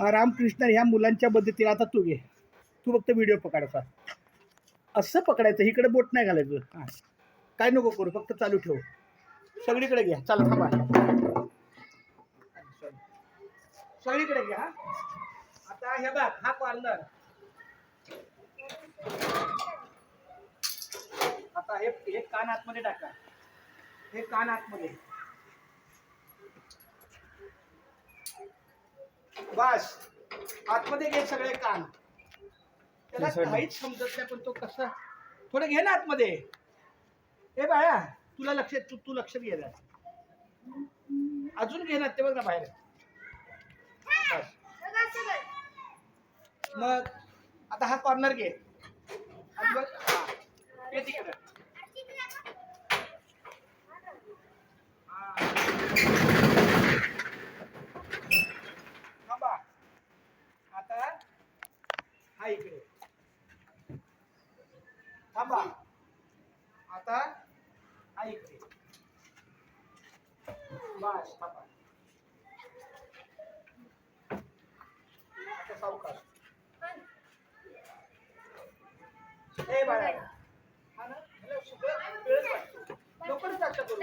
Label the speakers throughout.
Speaker 1: रामकृष्ण ह्या मुलांच्या मदतीने आता तू घे. तू फक्त व्हिडिओ पकडायचा. असं पकडायचं, इकडे बोट नाही घालायचं. हां, काय नको करू, फक्त चालू ठेव. सगळीकडे घ्या. चला थांबा. सगळीकडे घ्या. आता हे बघ, हा कॉर्नर. आता हे कान आतमध्ये टाका. हे कान आतमध्ये. बस आतमध्ये घे सगळे कान. त्याला काहीच समजत नाही, पण तो कसा. थोडं घे ना आतमध्ये. हे बाळा, तुला लक्ष तू लक्ष घे. अजून घे ना, ते बघ ना बाहेर. मग आता हा कॉर्नर घे. थांबा. आता हा इकडे थांबा. आता हा इकडे. बस थांबा. आता सावकाश. हे बाळा, हा ना, वेळच वाटतो. लवकर जास्त करू.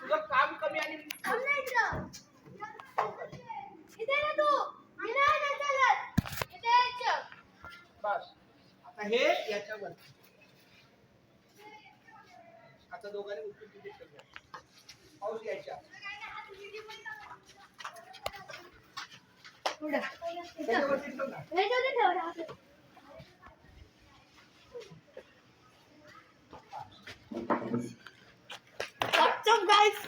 Speaker 1: तुझं काम कमी आणि बस. आता हे याच्यावर. आता दोघांनी उचलून तिथे ठेवूया. पाऊस यायच्या. त्याच्यावरती ठेव ना. Guys.